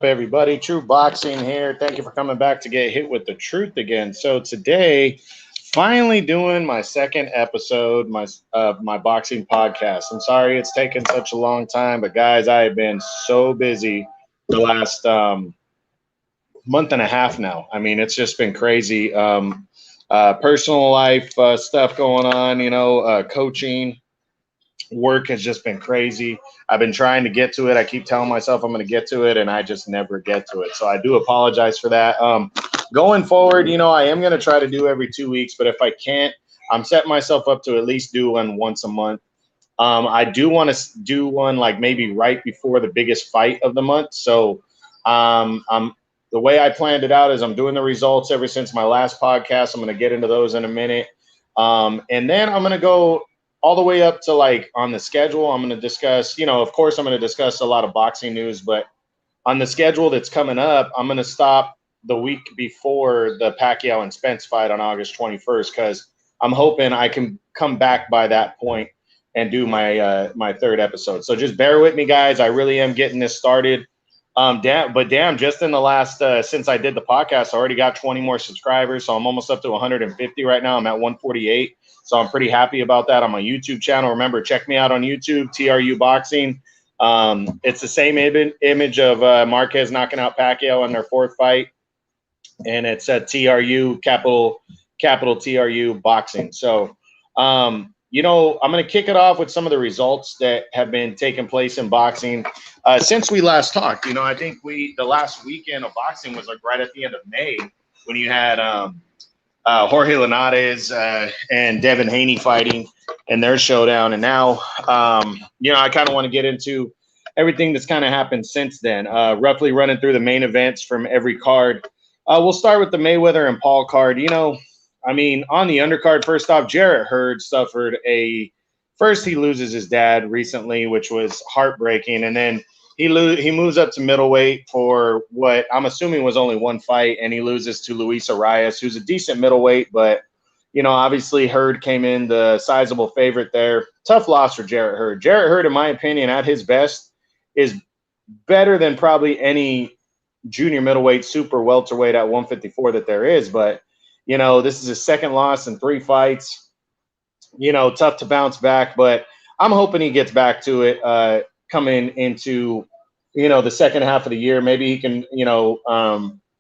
everybody? True Boxing here. Thank you for coming back to get hit with the truth again. So today, finally doing my second episode of my boxing podcast. I'm sorry it's taken such a long time, but guys, I have been so busy the last month and a half now. I mean, it's just been crazy. Personal life stuff going on, coaching work has just been crazy. I've been trying to get to it. I keep telling myself I'm going to get to it, and I just never get to it. So I do apologize for that. Going forward, I am going to try to do every 2 weeks, but if I can't, I'm setting myself up to at least do one once a month. I do want to do one like maybe right before the biggest fight of the month. So the way I planned it out is I'm doing the results ever since my last podcast. I'm going to get into those in a minute. And then I'm going to go all the way up to like on the schedule. I'm going to discuss, of course, I'm going to discuss a lot of boxing news, but on the schedule that's coming up, I'm going to stop the week before the Pacquiao and Spence fight on August 21st because I'm hoping I can come back by that point and do my third episode. So just bear with me, guys. I really am getting this started. Damn, just in the last since I did the podcast, I already got 20 more subscribers, so I'm almost up to 150 right now. I'm at 148, so I'm pretty happy about that on my YouTube channel. Remember, check me out on YouTube, TRU Boxing. It's the same image of Marquez knocking out Pacquiao in their fourth fight, and it's at TRU capital TRU Boxing. So. I'm going to kick it off with some of the results that have been taking place in boxing since we last talked. I think the last weekend of boxing was like right at the end of May when you had Jorge Linares and Devin Haney fighting in their showdown. And now, I kind of want to get into everything that's kind of happened since then, roughly running through the main events from every card. We'll start with the Mayweather and Paul card. On the undercard, first off, Jarrett Hurd suffered first he loses his dad recently, which was heartbreaking, and then he moves up to middleweight for what I'm assuming was only one fight, and he loses to Luis Arias, who's a decent middleweight, but obviously Hurd came in the sizable favorite there. Tough loss for Jarrett Hurd. Jarrett Hurd, in my opinion, at his best, is better than probably any junior middleweight, super welterweight at 154 that there is, but this is his second loss in 3 fights. Tough to bounce back, but I'm hoping he gets back to it coming into, the second half of the year. Maybe he can,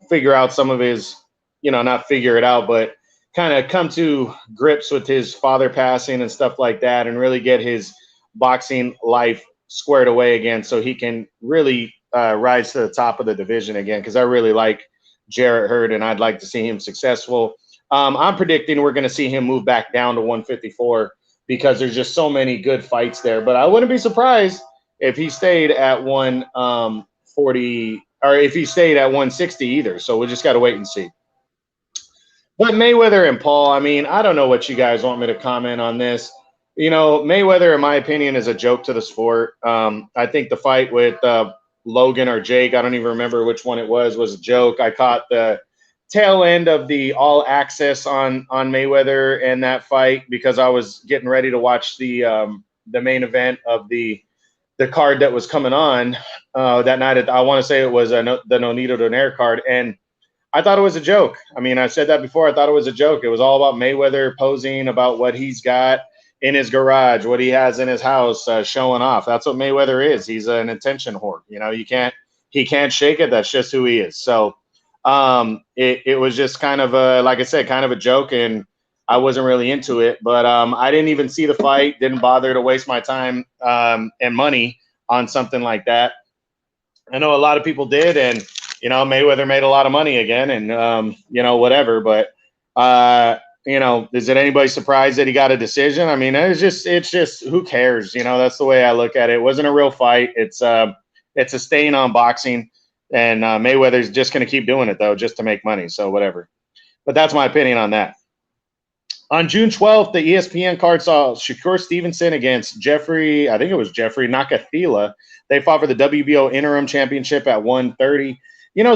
figure out some of his, not figure it out, but kind of come to grips with his father passing and stuff like that and really get his boxing life squared away again so he can really rise to the top of the division again because I really like Jarrett Hurd, and I'd like to see him successful. I'm predicting we're going to see him move back down to 154 because there's just so many good fights there. But I wouldn't be surprised if he stayed at 140 or if he stayed at 160 either. So we just got to wait and see. But Mayweather and Paul, I don't know what you guys want me to comment on this. Mayweather, in my opinion, is a joke to the sport. I think the fight with Logan or Jake, I don't even remember which one it was a joke. I caught the tail end of the all access on Mayweather and that fight because I was getting ready to watch the main event of the card that was coming on that night. I want to say it was the Nonito Donaire card, and I thought it was a joke. I said that before. I thought it was a joke. It was all about Mayweather posing about what he's got in his garage, what he has in his house, showing off. That's what Mayweather is. He's an attention whore. He can't shake it. That's just who he is. So it was just kind of like I said, kind of a joke, and I wasn't really into it. But I didn't even see the fight. Didn't bother to waste my time and money on something like that. I know a lot of people did, and Mayweather made a lot of money again, and whatever. But is it anybody surprised that he got a decision? It's just who cares? That's the way I look at it. It wasn't a real fight. It's a stain on boxing, and Mayweather's just going to keep doing it though, just to make money. So whatever. But that's my opinion on that. On June 12th, the ESPN card saw Shakur Stevenson against Jeffrey Nakatila. They fought for the WBO interim championship at 130.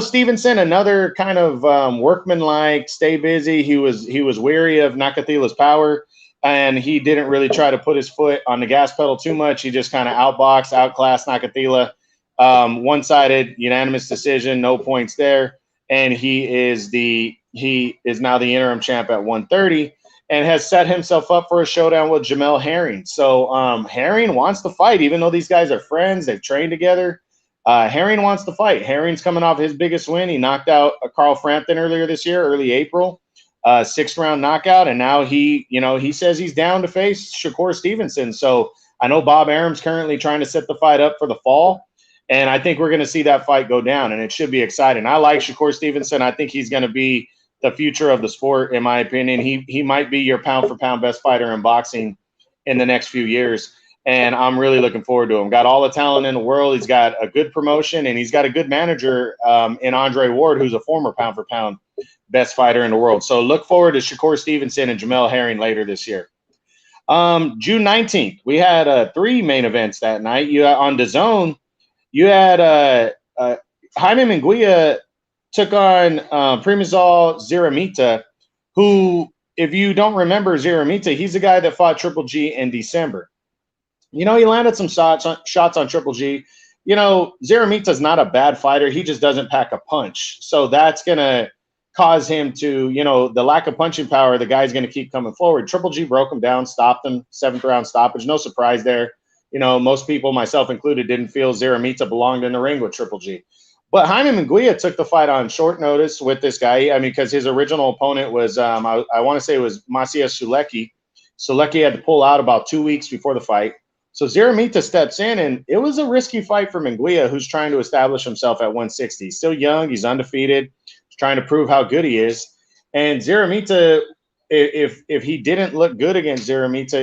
Stevenson, another kind of workmanlike, stay busy. He was weary of Nakatila's power, and he didn't really try to put his foot on the gas pedal too much. He just kind of outboxed, outclassed Nakatila. One-sided, unanimous decision, no points there, and he is now the interim champ at 130, and has set himself up for a showdown with Jamel Herring. So Herring wants to fight, even though these guys are friends, they've trained together. Herring wants to fight. Herring's coming off his biggest win. He knocked out Carl Frampton earlier this year, early April, 6th-round knockout, and now he says he's down to face Shakur Stevenson. So I know Bob Arum's currently trying to set the fight up for the fall, and I think we're going to see that fight go down, and it should be exciting. I like Shakur Stevenson. I think he's going to be the future of the sport, in my opinion. He might be your pound-for-pound best fighter in boxing in the next few years, and I'm really looking forward to him. Got all the talent in the world. He's got a good promotion, and he's got a good manager in Andre Ward, who's a former pound-for-pound best fighter in the world. So look forward to Shakur Stevenson and Jamel Herring later this year. June 19th, we had 3 main events that night. On DAZN, you had Jaime Munguia took on Primizal Ziramita, who, if you don't remember Ziramita, he's the guy that fought Triple G in December. He landed some shots on Triple G. Ziramita's not a bad fighter. He just doesn't pack a punch. So that's going to cause him to, the lack of punching power, the guy's going to keep coming forward. Triple G broke him down, stopped him, 7th-round stoppage. No surprise there. Most people, myself included, didn't feel Ziramita belonged in the ring with Triple G. But Jaime Munguia took the fight on short notice with this guy. Because his original opponent was, I want to say it was Macias Sulecki. Sulecki had to pull out about 2 weeks before the fight. So Ziramita steps in, and it was a risky fight for Munguia, who's trying to establish himself at 160. He's still young. He's undefeated. He's trying to prove how good he is. And Ziramita, if he didn't look good against Ziramita,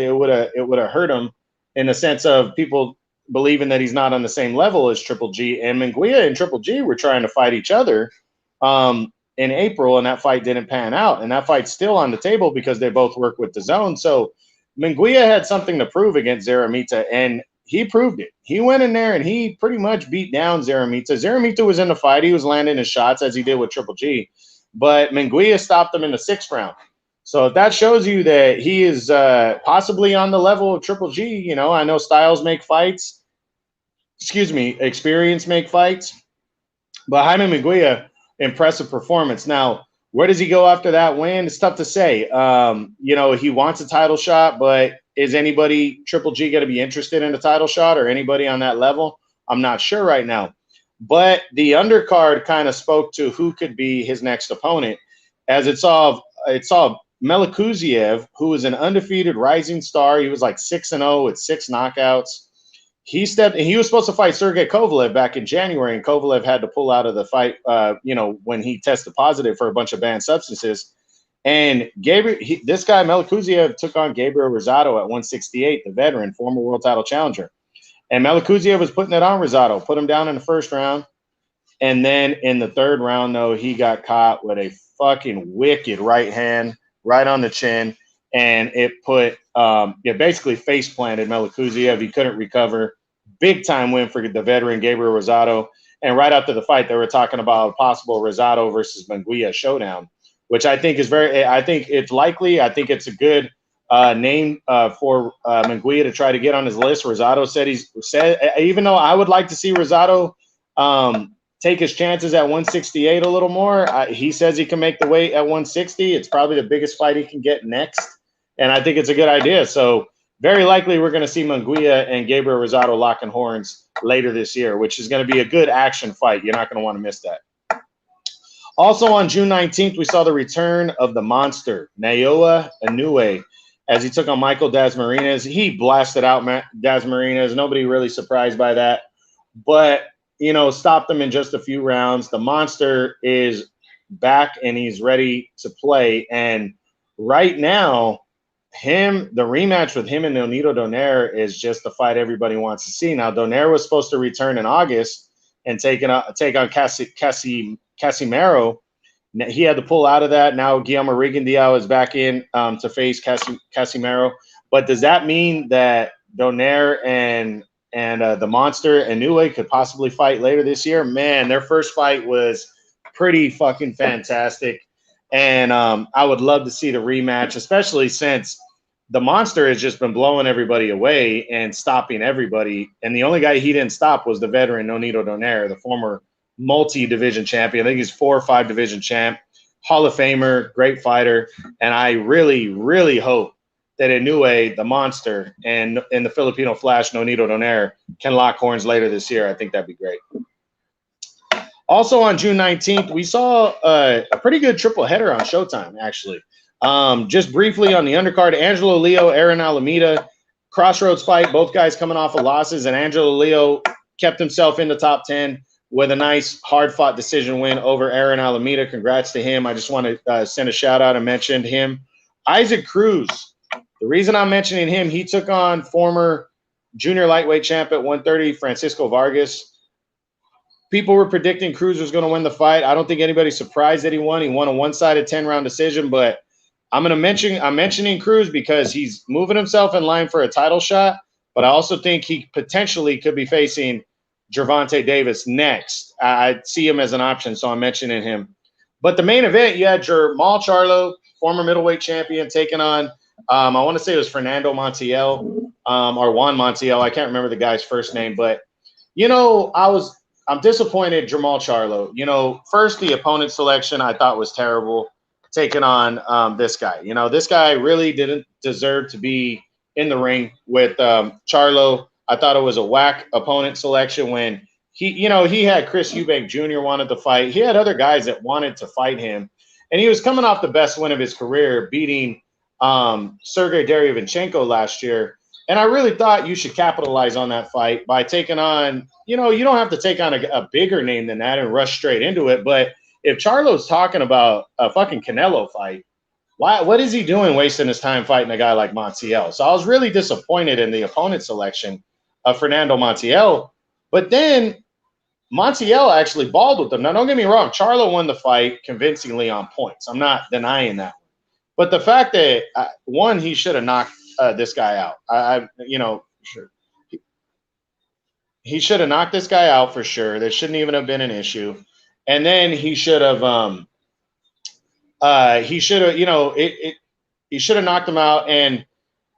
it would have hurt him in the sense of people believing that he's not on the same level as Triple G. And Munguia and Triple G were trying to fight each other in April, and that fight didn't pan out. And that fight's still on the table because they both work with DAZN. So Munguia had something to prove against Ziramita, and he proved it. He went in there and he pretty much beat down Ziramita. Ziramita was in the fight. He was landing his shots as he did with Triple G, but Munguia stopped him in the 6th round. So if that shows you that he is possibly on the level of Triple G, I know styles make fights. Experience make fights. But Jaime Munguia, impressive performance. Now, where does he go after that win? It's tough to say. He wants a title shot, but is anybody Triple G going to be interested in a title shot, or anybody on that level? I'm not sure right now. But the undercard kind of spoke to who could be his next opponent, as it saw Melikuziev, who was an undefeated rising star. He was like 6-0 with 6 knockouts. He was supposed to fight Sergey Kovalev back in January, and Kovalev had to pull out of the fight, when he tested positive for a bunch of banned substances. And this guy, Melikuziev, took on Gabriel Rosado at 168, the veteran, former world title challenger. And Melikuziev was putting it on Rosado, put him down in the 1st round. And then in the 3rd round, though, he got caught with a fucking wicked right hand right on the chin. And it basically face planted Melikuziev. He couldn't recover. Big time win for the veteran Gabriel Rosado. And right after the fight, they were talking about a possible Rosado versus Munguia showdown, which I think is I think it's likely. I think it's a good name for Munguia to try to get on his list. Rosado said, even though I would like to see Rosado take his chances at 168 a little more, he says he can make the weight at 160. It's probably the biggest fight he can get next. And I think it's a good idea. So very likely we're going to see Munguia and Gabriel Rosado locking horns later this year, which is going to be a good action fight. You're not going to want to miss that. Also on June 19th, we saw the return of the monster, Naoya Inoue, as he took on Michael Dasmariñas. He blasted out Dasmariñas. Nobody really surprised by that. But, stopped him in just a few rounds. The monster is back and he's ready to play. And right now, the rematch with him and Leonardo Donaire is just the fight everybody wants to see. Now, Donaire was supposed to return in August and take on Casimero. He had to pull out of that. Now Guillermo Rigondeaux is back in to face Casimero. But does that mean that Donaire and the monster Inoue could possibly fight later this year? Man, their first fight was pretty fucking fantastic. And I would love to see the rematch, especially since the monster has just been blowing everybody away and stopping everybody. And the only guy he didn't stop was the veteran Nonito Donaire, the former multi-division champion. I think he's 4 or 5 division champ, Hall of Famer, great fighter. And I really, really hope that Inoue, the monster, and in the Filipino Flash, Nonito Donaire, can lock horns later this year. I think that'd be great. Also on June 19th, we saw a pretty good triple header on Showtime, actually. Just briefly on the undercard, Angelo Leo, Aaron Alameda, crossroads fight, both guys coming off of losses, and Angelo Leo kept himself in the top 10 with a nice hard-fought decision win over Aaron Alameda. Congrats to him. I just want to send a shout-out and mention him. Isaac Cruz, the reason I'm mentioning him, he took on former junior lightweight champ at 130, Francisco Vargas. People were predicting Cruz was going to win the fight. I don't think anybody's surprised that he won. He won a one-sided 10-round decision, but I'm mentioning Cruz because he's moving himself in line for a title shot, but I also think he potentially could be facing Gervonta Davis next. I see him as an option, so I'm mentioning him. But the main event, you had Jermall Charlo, former middleweight champion, taking on, I want to say it was Fernando Montiel or Juan Montiel. I can't remember the guy's first name, but, you know, I'm disappointed Jermall Charlo. You know, first, the opponent selection I thought was terrible, taking on this guy. You know, this guy really didn't deserve to be in the ring with Charlo. I thought it was a whack opponent selection when he had Chris Eubank Jr. wanted to fight. He had other guys that wanted to fight him. And he was coming off the best win of his career, beating Sergey Derevyanchenko last year. And I really thought you should capitalize on that fight by taking on, you know, you don't have to take on a bigger name than that and rush straight into it. But if Charlo's talking about a fucking Canelo fight, what is he doing wasting his time fighting a guy like Montiel? So I was really disappointed in the opponent selection of Fernando Montiel. But then Montiel actually balled with him. Now, don't get me wrong. Charlo won the fight convincingly on points. I'm not denying that. But the fact that, one, he should have knocked this guy out. Sure. He should have knocked this guy out for sure. There shouldn't even have been an issue. And then he should have, he should have knocked him out. And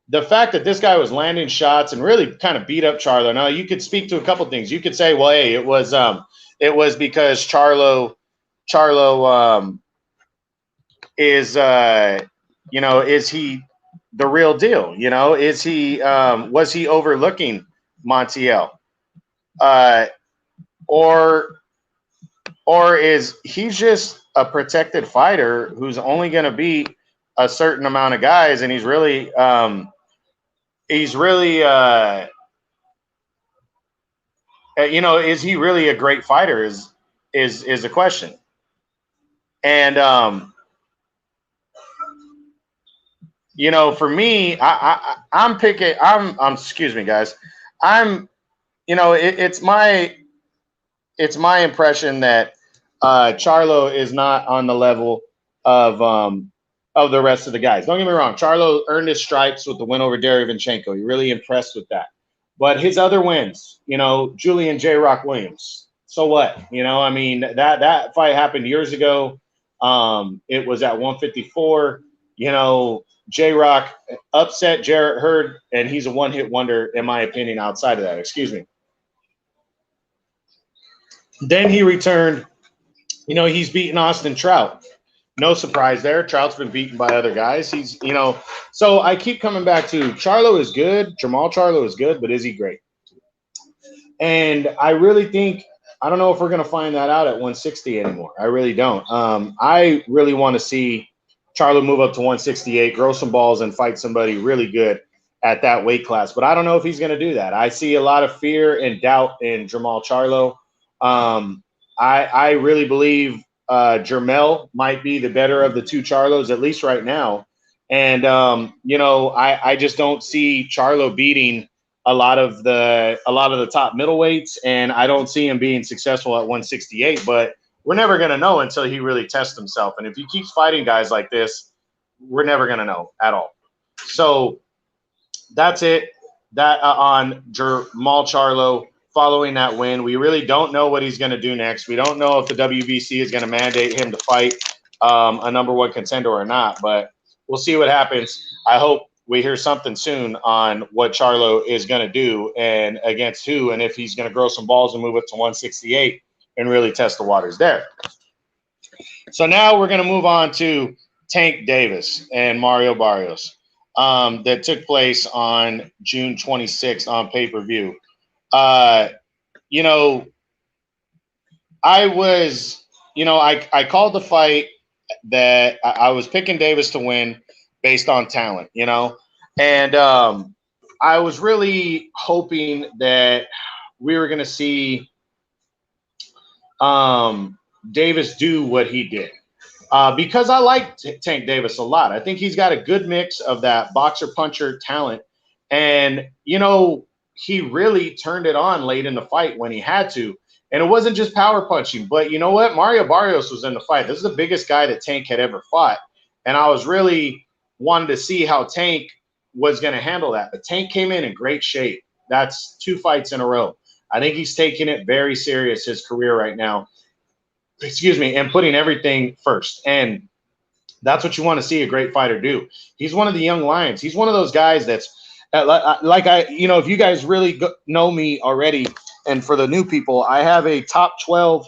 the fact that this guy was landing shots and really kind of beat up Charlo. Now, you could speak to a couple things. You could say, well, hey, it was because Charlo is, is he the real deal? You know, is he, was he overlooking Montiel? Or is he just a protected fighter who's only going to beat a certain amount of guys, and he's really is he really a great fighter is a question. And for me, I'm picking. Excuse me, guys. It's my impression that Charlo is not on the level of the rest of the guys. Don't get me wrong. Charlo earned his stripes with the win over Derevyanchenko. He really impressed with that. But his other wins, Julian J. Rock Williams. So what? That fight happened years ago. It was at 154. J. Rock upset Jarrett Hurd, and he's a one-hit wonder, in my opinion, outside of that. Excuse me. Then he returned. He's beaten Austin Trout. No surprise there. Trout's been beaten by other guys. He's, so I keep coming back to Charlo is good. Jermall Charlo is good, but is he great? And I really think, I don't know if we're going to find that out at 160 anymore. I really don't. I really want to see Charlo move up to 168, grow some balls, and fight somebody really good at that weight class. But I don't know if he's going to do that. I see a lot of fear and doubt in Jermall Charlo. I really believe Jermell might be the better of the two Charlos, at least right now. And, I just don't see Charlo beating a lot of the top middleweights, and I don't see him being successful at 168. But we're never going to know until he really tests himself. And if he keeps fighting guys like this, we're never going to know at all. So that's it. That on Jermall Charlo following that win. We really don't know what he's going to do next. We don't know if the WBC is going to mandate him to fight a number one contender or not, but we'll see what happens. I hope we hear something soon on what Charlo is going to do and against who, and if he's going to grow some balls and move it to 168 and really test the waters there. So now we're going to move on to Tank Davis and Mario Barrios that took place on June 26th on pay-per-view. You know, I was, I called the fight that I was picking Davis to win based on talent, and I was really hoping that we were going to see Davis do what he did. Because I like Tank Davis a lot. I think he's got a good mix of that boxer-puncher talent. And, he really turned it on late in the fight when he had to. And it wasn't just power punching. But you know what? Mario Barrios was in the fight. This is the biggest guy that Tank had ever fought. And I was really wanted to see how Tank was going to handle that. But Tank came in great shape. That's 2 fights in a row. I think he's taking it very serious, his career right now. And putting everything first. And that's what you want to see a great fighter do. He's one of the young lions. He's one of those guys that's if you guys really know me already, and for the new people, I have a top 12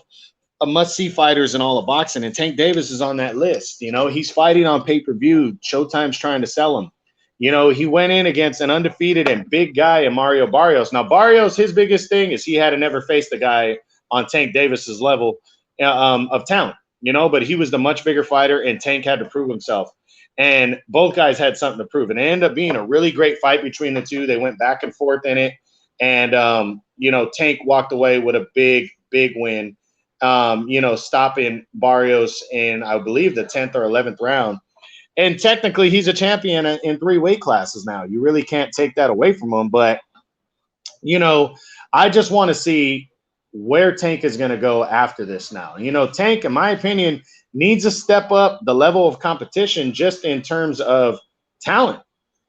must-see fighters in all of boxing, and Tank Davis is on that list. He's fighting on pay-per-view. Showtime's trying to sell him. He went in against an undefeated and big guy in Mario Barrios. Now, Barrios, his biggest thing is he had never faced a guy on Tank Davis's level of talent, but he was the much bigger fighter, and Tank had to prove himself. And both guys had something to prove. And it ended up being a really great fight between the two. They went back and forth in it. And, Tank walked away with a big, big win, stopping Barrios in, I believe, the 10th or 11th round. And technically, he's a champion in 3 weight classes now. You really can't take that away from him. But, I just want to see where Tank is going to go after this now. Tank, in my opinion, needs to step up the level of competition just in terms of talent,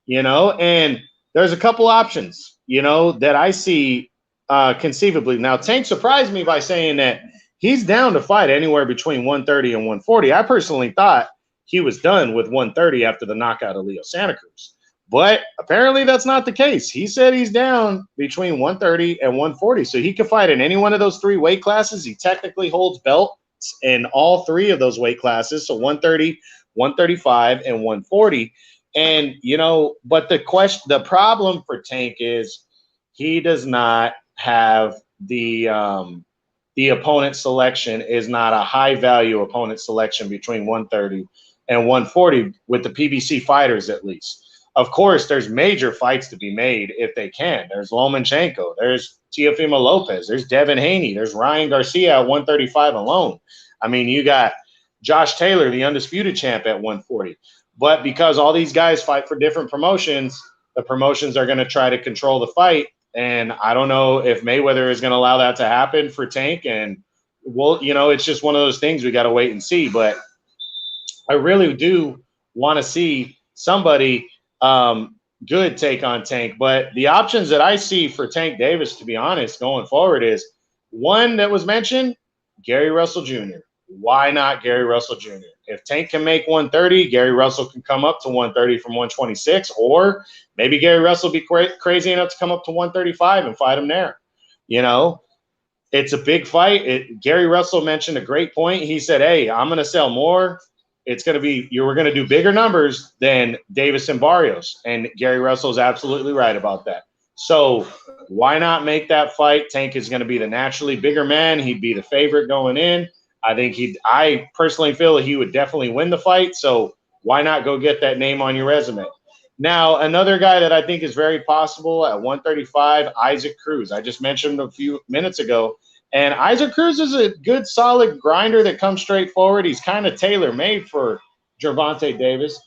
and there's a couple options, that I see conceivably. Now, Tank surprised me by saying that he's down to fight anywhere between 130 and 140. I personally thought he was done with 130 after the knockout of Leo Santa Cruz. But apparently that's not the case. He said he's down between 130 and 140. So he could fight in any one of those 3 weight classes. He technically holds belts in all 3 of those weight classes. So 130, 135, and 140. And, but the problem for Tank is he does not have the opponent selection is not a high value opponent selection between 130 and 140 with the PBC fighters, at least. Of course, there's major fights to be made if they can. There's Lomachenko. There's Teofimo Lopez. There's Devin Haney. There's Ryan Garcia at 135 alone. I mean, you got Josh Taylor, the undisputed champ, at 140. But because all these guys fight for different promotions, the promotions are going to try to control the fight. And I don't know if Mayweather is going to allow that to happen for Tank. And, it's just one of those things we got to wait and see. But I really do want to see somebody good take on Tank. But the options that I see for Tank Davis, to be honest, going forward is one that was mentioned, Gary Russell Jr. Why not Gary Russell Jr.? If Tank can make 130, Gary Russell can come up to 130 from 126, or maybe Gary Russell be crazy enough to come up to 135 and fight him there. It's a big fight. Gary Russell mentioned a great point. He said, hey, I'm going to sell more. It's going to be, we're going to do bigger numbers than Davis and Barrios. And Gary Russell is absolutely right about that. So why not make that fight? Tank is going to be the naturally bigger man. He'd be the favorite going in. I personally feel that he would definitely win the fight. So why not go get that name on your resume? Now, another guy that I think is very possible at 135, Isaac Cruz. I just mentioned a few minutes ago. And Isaac Cruz is a good, solid grinder that comes straight forward. He's kind of tailor-made for Gervonta Davis.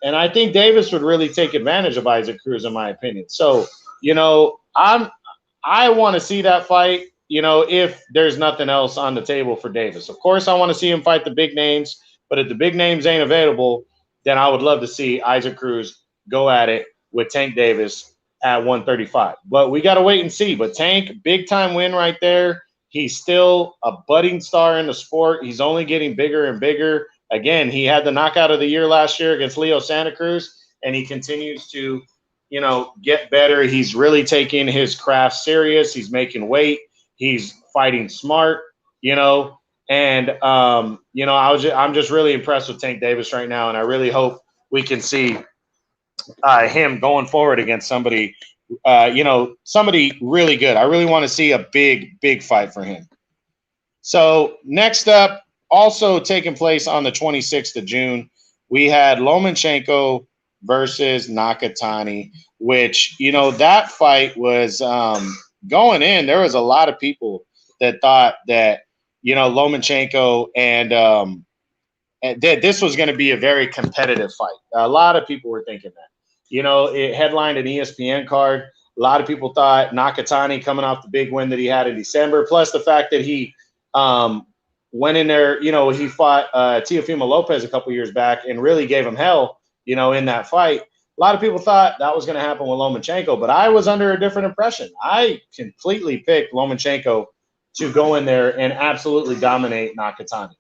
And I think Davis would really take advantage of Isaac Cruz, in my opinion. So, I want to see that fight, if there's nothing else on the table for Davis. Of course, I want to see him fight the big names. But if the big names ain't available, then I would love to see Isaac Cruz go at it with Tank Davis at 135. But we got to wait and see. But Tank, big-time win right there. He's still a budding star in the sport. He's only getting bigger and bigger. Again, he had the knockout of the year last year against Leo Santa Cruz, and he continues to, get better. He's really taking his craft serious. He's making weight. He's fighting smart, and I'm just really impressed with Tank Davis right now, and I really hope we can see him going forward against somebody, somebody really good. I really want to see a big fight for him. So next up, also taking place on the 26th of June, we had Lomachenko versus Nakatani, which, that fight was going in. There was a lot of people that thought that, Lomachenko and that this was going to be a very competitive fight. A lot of people were thinking that. It headlined an ESPN card. A lot of people thought Nakatani coming off the big win that he had in December, plus the fact that he went in there, he fought Teofimo Lopez a couple years back and really gave him hell, in that fight. A lot of people thought that was going to happen with Lomachenko, but I was under a different impression. I completely picked Lomachenko to go in there and absolutely dominate Nakatani.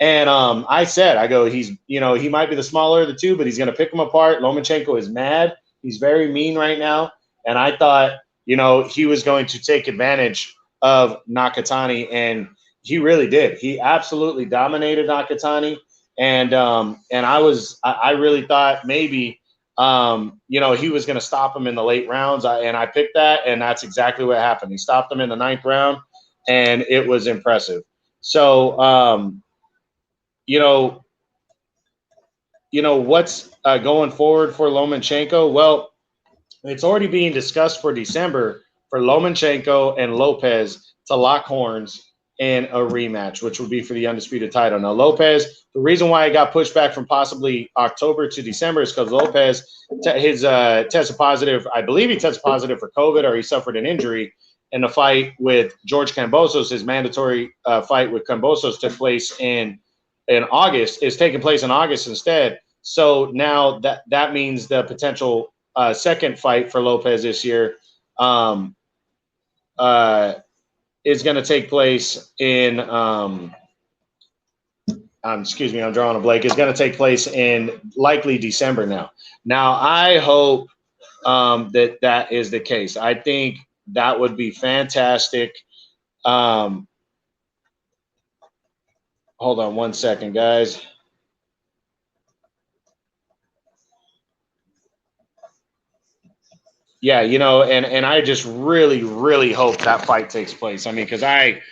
And I go, he's, he might be the smaller of the two, but he's going to pick them apart. Lomachenko is mad. He's very mean right now. And I thought, he was going to take advantage of Nakatani, and he really did. He absolutely dominated Nakatani. And I really thought maybe, he was going to stop him in the late rounds. I picked that, and that's exactly what happened. He stopped him in the 9th round, and it was impressive. So, what's going forward for Lomachenko? Well, it's already being discussed for December for Lomachenko and Lopez to lock horns in a rematch, which would be for the undisputed title. Now, Lopez, the reason why it got pushed back from possibly October to December is because Lopez, tested positive. I believe he tested positive for COVID, or he suffered an injury. And the fight with George Kambosos, his mandatory fight with Kambosos, took place in August, is taking place in August instead. So now that means the potential second fight for Lopez this year is going to take place in excuse me, I'm drawing a blank. It's going to take place in likely December now. Now, I hope that is the case. I think that would be fantastic. Hold on one second, guys. Yeah, and I just really, really hope that fight takes place. I mean, because I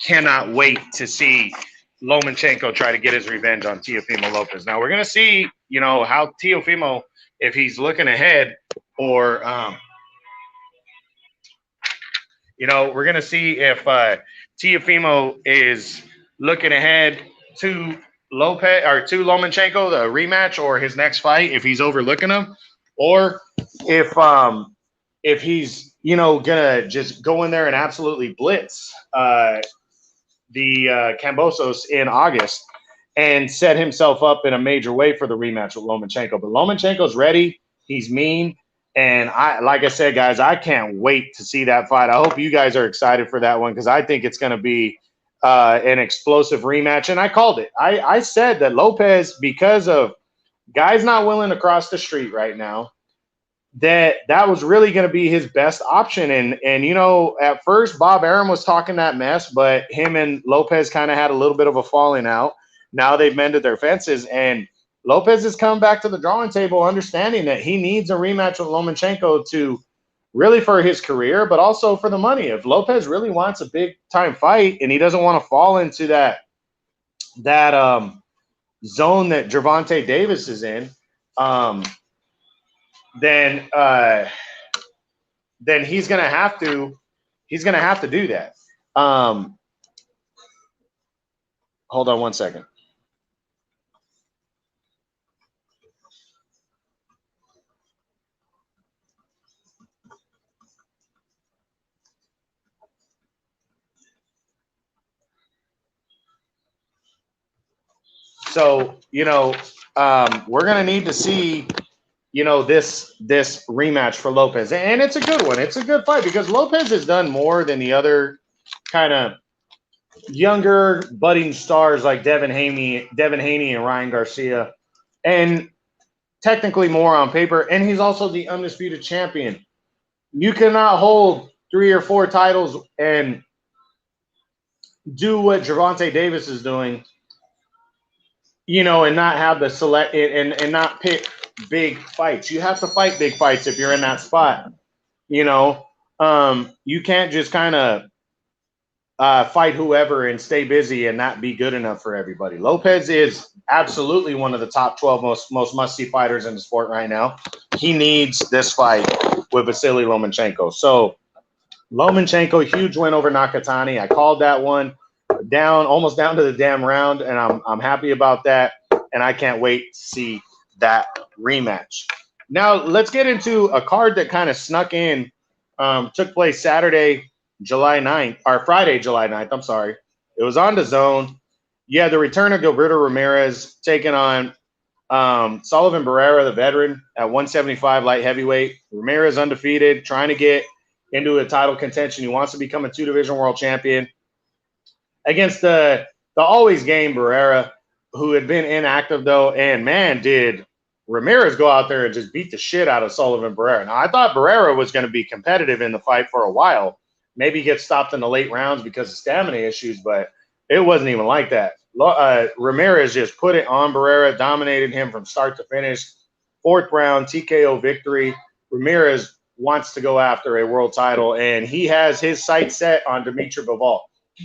cannot wait to see Lomachenko try to get his revenge on Teofimo Lopez. Now, we're going to see, how Teofimo, if he's looking ahead, or, we're going to see if Teofimo is looking ahead to Lopez or to Lomachenko, the rematch, or his next fight, if he's overlooking him, or if he's, gonna just go in there and absolutely blitz the Kambosos in August and set himself up in a major way for the rematch with Lomachenko. But Lomachenko's ready. He's mean. And like I said, guys, I can't wait to see that fight. I hope you guys are excited for that one, because I think it's going to be an explosive rematch. And I called it. I said that Lopez, because of guys not willing to cross the street right now, that was really going to be his best option. And at first Bob Arum was talking that mess, but him and Lopez kind of had a little bit of a falling out. Now they've mended their fences, and Lopez has come back to the drawing table understanding that he needs a rematch with Lomachenko to really for his career, but also for the money. If Lopez really wants a big time fight and he doesn't want to fall into that zone that Gervonta Davis is in, then he's gonna have to do that. Hold on one second. So, we're going to need to see, this rematch for Lopez. And it's a good one. It's a good fight because Lopez has done more than the other kind of younger budding stars like Devin Haney and Ryan Garcia. And, technically more on paper, and he's also the undisputed champion. You cannot hold 3 or 4 titles and do what Gervonta Davis is doing, and not have the select and not pick big fights. You have to fight big fights if you're in that spot. You can't just kind of fight whoever and stay busy and not be good enough for everybody. Lopez is absolutely one of the top 12 most must-see fighters in the sport right now. He needs this fight with Vasily Lomachenko. So Lomachenko, huge win over Nakatani. I called that one almost down to the damn round, and I'm happy about that, and I can't wait to see that rematch. Now let's get into a card that kind of snuck in. Took place Saturday, July 9th, or Friday, July 9th. I'm sorry. It was on the zone. Yeah, the return of Gilberto Ramirez taking on Sullivan Barrera, the veteran, at 175 light heavyweight. Ramirez undefeated, trying to get into a title contention. He wants to become a 2-division world champion against the always game Barrera, who had been inactive though. And man, did Ramirez go out there and just beat the shit out of Sullivan Barrera. Now, I thought Barrera was going to be competitive in the fight for a while. Maybe get stopped in the late rounds because of stamina issues, but it wasn't even like that. Ramirez just put it on Barrera, dominated him from start to finish. 4th round, TKO victory. Ramirez wants to go after a world title, and he has his sights set on Dimitri Bivol.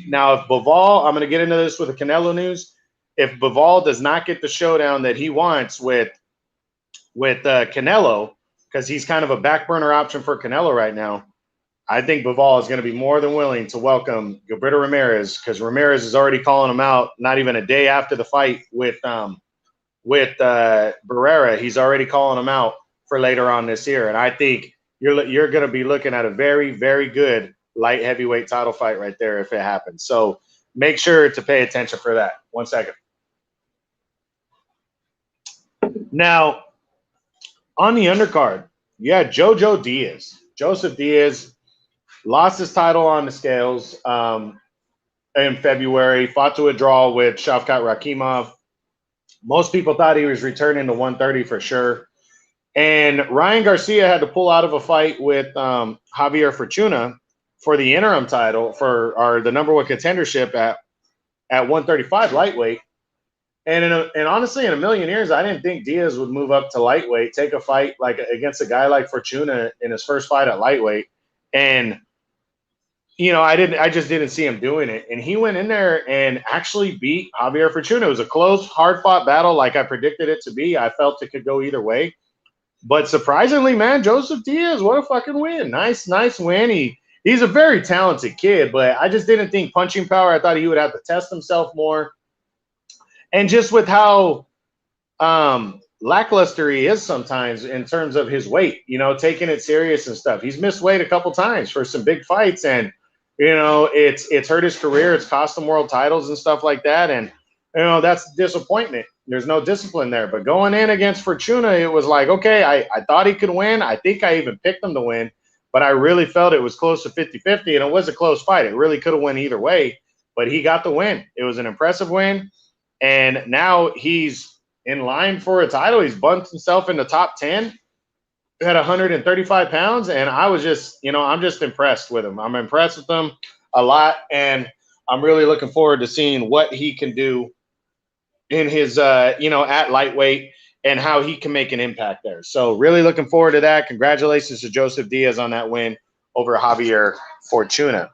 Now, if Bivol, I'm going to get into this with the Canelo news. If Bivol does not get the showdown that he wants with Canelo, because he's kind of a back burner option for Canelo right now, I think Bivol is going to be more than willing to welcome Gilberto Ramirez, because Ramirez is already calling him out not even a day after the fight with Barrera. He's already calling him out for later on this year. And I think you're going to be looking at a very, very good light heavyweight title fight right there if it happens. So make sure to pay attention for that. 1 second. Now, on the undercard, you had Joseph Diaz lost his title on the scales in February, fought to a draw with Shavkat Rakhimov. Most people thought he was returning to 130 for sure. And Ryan Garcia had to pull out of a fight with Javier Fortuna for the interim title or the number 1 contendership at 135 lightweight. And honestly, in a million years, I didn't think Diaz would move up to lightweight, take a fight like against a guy like Fortuna in his first fight at lightweight. And I just didn't see him doing it. And he went in there and actually beat Javier Fortuna. It was a close, hard-fought battle like I predicted it to be. I felt it could go either way. But surprisingly, man, Joseph Diaz, what a fucking win. Nice win. He's a very talented kid, but I just didn't think punching power. I thought he would have to test himself more. And just with how lackluster he is sometimes in terms of his weight, taking it serious and stuff. He's missed weight a couple times for some big fights, and it's hurt his career. It's cost him world titles and stuff like that. And that's disappointment. There's no discipline there. But going in against Fortuna, it was like, okay, I thought he could win. I think I even picked him to win, but I really felt it was close to 50-50, and it was a close fight. It really could have went either way, but he got the win. It was an impressive win, and now he's in line for a title. He's bumped himself in the top 10 at 135 pounds, and I was just, I'm just impressed with him. I'm impressed with him a lot, and I'm really looking forward to seeing what he can do in his, at lightweight and how he can make an impact there. So really looking forward to that. Congratulations to Joseph Diaz on that win over Javier Fortuna.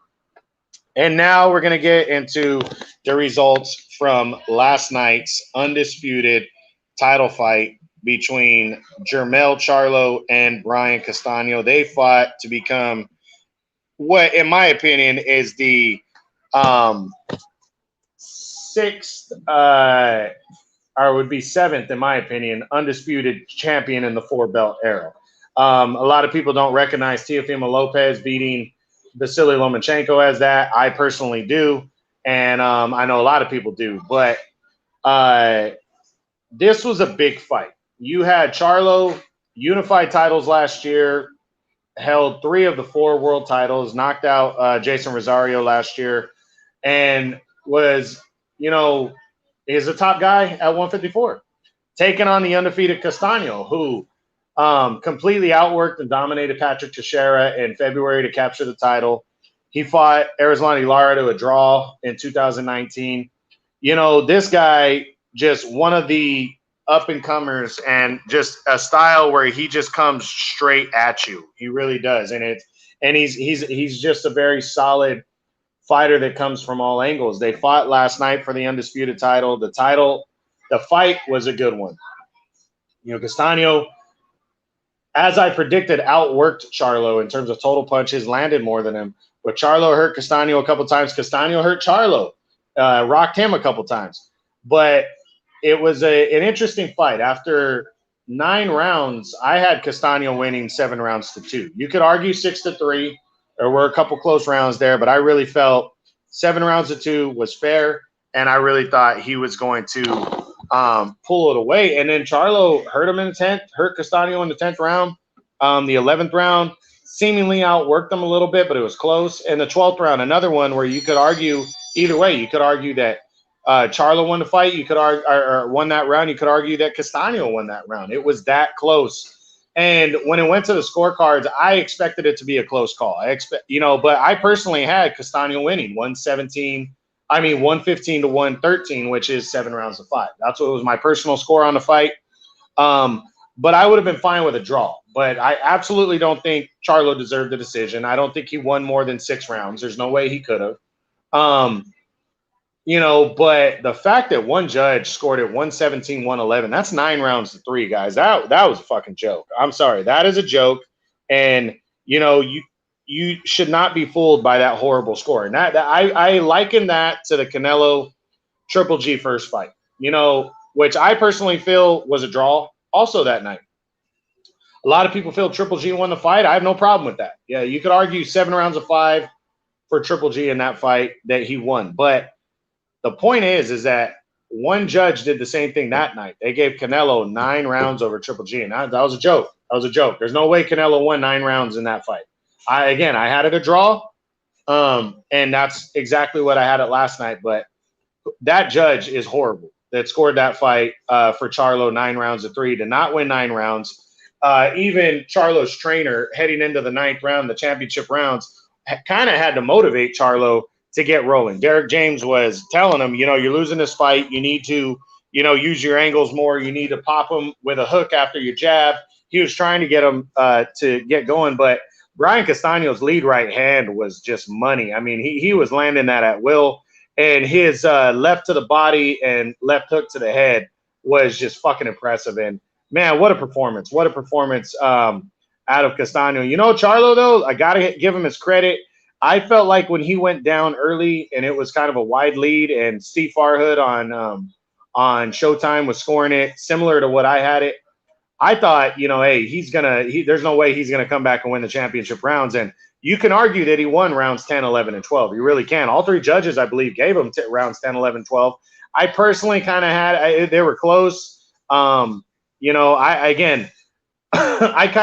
And now we're going to get into the results from last night's undisputed title fight between Jermell Charlo and Brian Castano. They fought to become what, in my opinion, is the seventh, in my opinion, undisputed champion in the 4-belt era. A lot of people don't recognize Teofimo Lopez beating Vasily Lomachenko as that. I personally do, and I know a lot of people do. But this was a big fight. You had Charlo unified titles last year, held 3 of the 4 world titles, knocked out Jason Rosario last year, and was, is a top guy at 154. taking on the undefeated Castano, who completely outworked and dominated Patrick Teixeira in February to capture the title. He fought Erislandy Lara to a draw in 2019. You know, this guy, just one of the up-and-comers, and just a style where he just comes straight at you. He really does. And he's just a very solid fighter that comes from all angles. They fought last night for the undisputed title. The fight was a good one. You know, Castano, as I predicted, outworked Charlo in terms of total punches, landed more than him. But Charlo hurt Castano a couple times. Castano hurt Charlo, rocked him a couple times. But it was an interesting fight. After 9 rounds, I had Castano winning 7 rounds to 2. You could argue 6-3. There were a couple close rounds there, but I really felt 7 rounds to 2 was fair, and I really thought he was going to pull it away. And then Charlo hurt him in the 10th, hurt Castano in the 10th round. The 11th round seemingly outworked him a little bit, but it was close. And the 12th round, another one where you could argue either way. You could argue that Charlo won the fight. You could argue or won that round. You could argue that Castano won that round. It was that close. And when it went to the scorecards, I expected it to be a close call. But I personally had Castano winning 115 to 113, which is 7 rounds to 5. That's what was my personal score on the fight. But I would have been fine with a draw. But I absolutely don't think Charlo deserved the decision. I don't think he won more than 6 rounds. There's no way he could have. But the fact that one judge scored it 117-111, that's 9 rounds to 3, guys. That was a fucking joke. I'm sorry. That is a joke. And, you should not be fooled by that horrible score. And I liken that to the Canelo Triple G first fight, which I personally feel was a draw also that night. A lot of people feel Triple G won the fight. I have no problem with that. Yeah, you could argue 7 rounds of 5 for Triple G in that fight that he won. But the point is that one judge did the same thing that night. They gave Canelo 9 rounds over Triple G, and that was a joke. That was a joke. There's no way Canelo won 9 rounds in that fight. I had it a draw, and that's exactly what I had it last night. But that judge is horrible that scored that fight for Charlo 9 rounds to 3 to not win 9 rounds. Even Charlo's trainer heading into the 9th round, the championship rounds, kind of had to motivate Charlo to get rolling. Derek James was telling him, you're losing this fight. You need to, use your angles more. You need to pop him with a hook after your jab. He was trying to get him to get going, but Brian Castano's lead right hand was just money. I mean, he was landing that at will, and his left to the body and left hook to the head was just fucking impressive. And, man, what a performance. What a performance out of Castano. Charlo, though, I got to give him his credit. I felt like when he went down early and it was kind of a wide lead, and Steve Farhood on Showtime was scoring it similar to what I had it, I thought, hey, there's no way he's going to come back and win the championship rounds. And you can argue that he won rounds 10, 11, and 12. You really can. All 3 judges, I believe, gave him rounds 10, 11, 12. I personally kind of they were close. I kind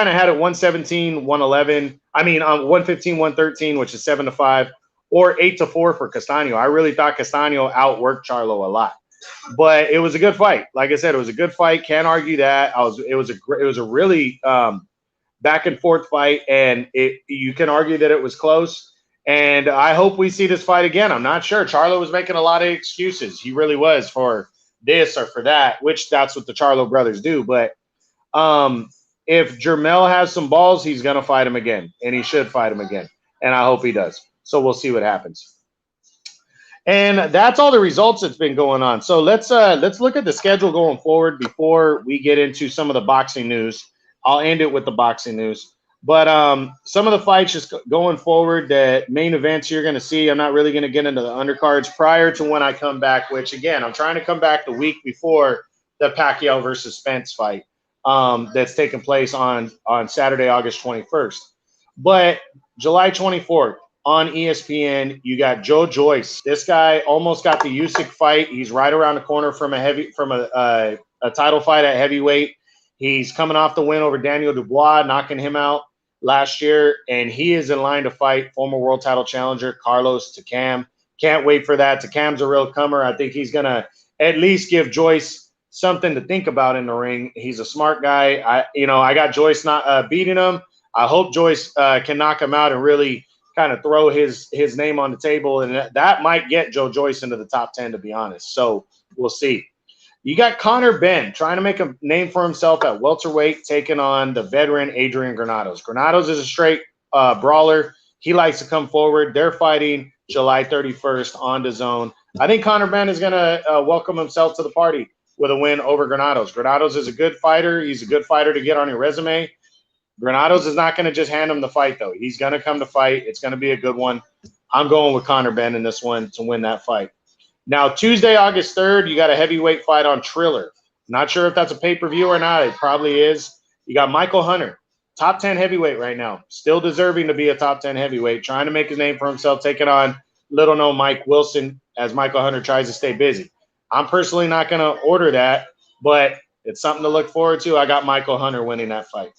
of had it 117, 111. 115, 113, which is 7-5, or 8-4 for Castano. I really thought Castano outworked Charlo a lot. But it was a good fight. Like I said, it was a good fight. Can't argue that. It was a really back and forth fight, and you can argue that it was close. And I hope we see this fight again. I'm not sure. Charlo was making a lot of excuses. He really was for this or for that, which that's what the Charlo brothers do. But if Jermell has some balls, he's gonna fight him again, and he should fight him again. And I hope he does. So we'll see what happens. And that's all the results that's been going on. So let's look at the schedule going forward before we get into some of the boxing news. I'll end it with the boxing news. But some of the fights just going forward, the main events you're going to see, I'm not really going to get into the undercards prior to when I come back, which, again, I'm trying to come back the week before the Pacquiao versus Spence fight that's taking place on Saturday, August 21st. But July 24th, on ESPN, you got Joe Joyce. This guy almost got the Usyk fight. He's right around the corner from a title fight at heavyweight. He's coming off the win over Daniel Dubois, knocking him out last year, and he is in line to fight former world title challenger Carlos Takam. Can't wait for that. Takam's a real comer. I think he's going to at least give Joyce something to think about in the ring. He's a smart guy. I got Joyce not beating him. I hope Joyce can knock him out and really kind of throw his name on the table, and that might get Joe Joyce into the top 10, to be honest. So we'll see. You got Conor Benn trying to make a name for himself at welterweight, taking on the veteran Adrian Granados. Granados is a straight brawler. He likes to come forward. They're fighting July 31st on DAZN. I think Conor Benn is going to welcome himself to the party with a win over Granados. Granados is a good fighter. He's a good fighter to get on your resume. Granados is not going to just hand him the fight, though. He's going to come to fight. It's going to be a good one. I'm going with Conor Benn in this one to win that fight. Now, Tuesday, August 3rd, you got a heavyweight fight on Triller. Not sure if that's a pay-per-view or not. It probably is. You got Michael Hunter, top 10 heavyweight right now. Still deserving to be a top 10 heavyweight, trying to make his name for himself, taking on little-known Mike Wilson as Michael Hunter tries to stay busy. I'm personally not going to order that, but it's something to look forward to. I got Michael Hunter winning that fight.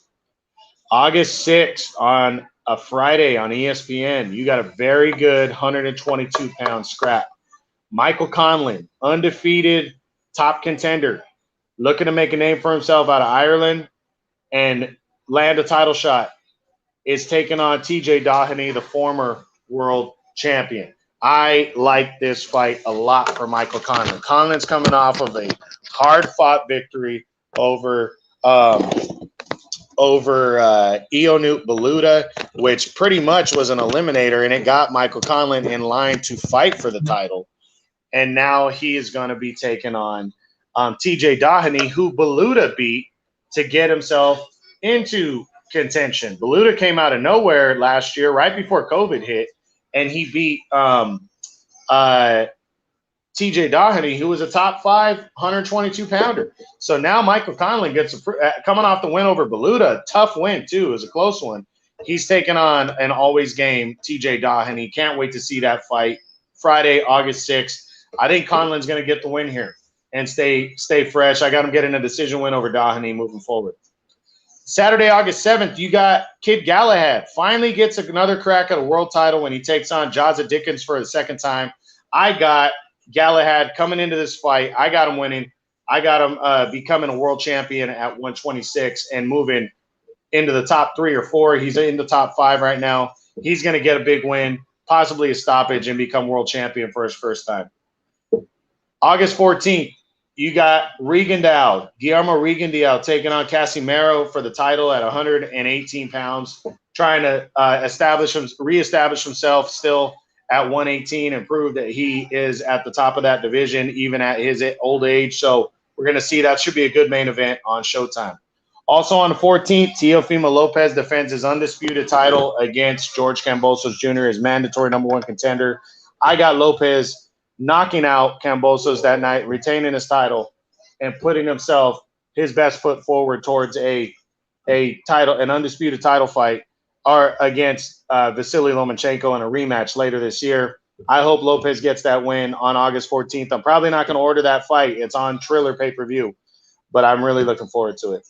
August 6th on a Friday on ESPN, you got a very good 122-pound scrap. Michael Conlan, undefeated top contender, looking to make a name for himself out of Ireland and land a title shot, is taking on TJ Doheny, the former world champion. I like this fight a lot for Michael Conlan. Conlan's coming off of a hard-fought victory over Ionut Baluta, which pretty much was an eliminator, and it got Michael Conlan in line to fight for the title. And now he is going to be taking on TJ Doheny, who Baluta beat to get himself into contention. Baluta came out of nowhere last year, right before COVID hit, and he beat TJ Doheny, who was a top 5 122-pounder. So now Michael Conlan gets coming off the win over Baluta, tough win too. It was a close one. He's taking on an always game TJ Doheny. Can't wait to see that fight. Friday, August 6th. I think Conlan's going to get the win here and stay fresh. I got him getting a decision win over Doheny moving forward. Saturday, August 7th, you got Kid Galahad. Finally gets another crack at a world title when he takes on Jazza Dickens for the second time. I got Galahad coming into this fight. I got him winning. I got him becoming a world champion at 126 and moving into the top 3 or 4. He's in the top 5 right now. He's going to get a big win, possibly a stoppage, and become world champion for his first time. August 14th, you got Guillermo Rigondeaux taking on Casimero for the title at 118 pounds, trying to reestablish himself still at 118 and prove that he is at the top of that division, even at his old age. So we're going to see that should be a good main event on Showtime. Also on the 14th, Teofimo Lopez defends his undisputed title against George Kambosos Jr., his mandatory #1 contender. I got Lopez knocking out Kambosos that night, retaining his title, and putting his best foot forward towards an undisputed title fight against Vasily Lomachenko in a rematch later this year. I hope Lopez gets that win on August 14th. I'm probably not going to order that fight. It's on Triller pay-per-view, but I'm really looking forward to it.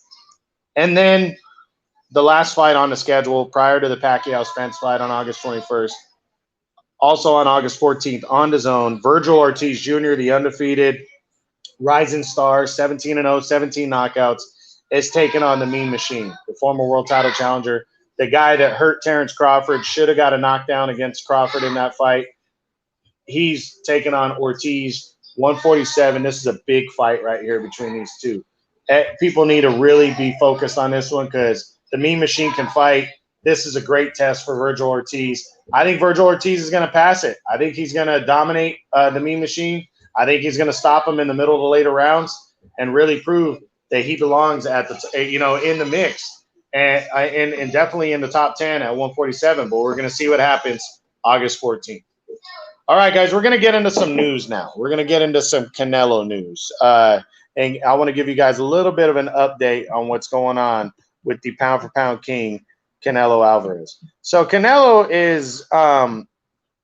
And then the last fight on the schedule prior to the Pacquiao-Spence fight on August 21st, also on August 14th on DAZN, Virgil Ortiz Jr., the undefeated rising star, 17-0, 17 knockouts, is taking on the Mean Machine, the former world title challenger, the guy that hurt Terrence Crawford, should have got a knockdown against Crawford in that fight. He's taking on Ortiz, 147. This is a big fight right here between these two. People need to really be focused on this one because the Mean Machine can fight. This is a great test for Virgil Ortiz. I think Virgil Ortiz is going to pass it. I think he's going to dominate the Mean Machine. I think he's going to stop him in the middle of the later rounds and really prove that he belongs at in the mix and definitely in the top 10 at 147. But we're going to see what happens August 14th. All right, guys, we're going to get into some news now. We're going to get into some Canelo news. And I want to give you guys a little bit of an update on what's going on with the pound-for-pound king, Canelo Alvarez. So Canelo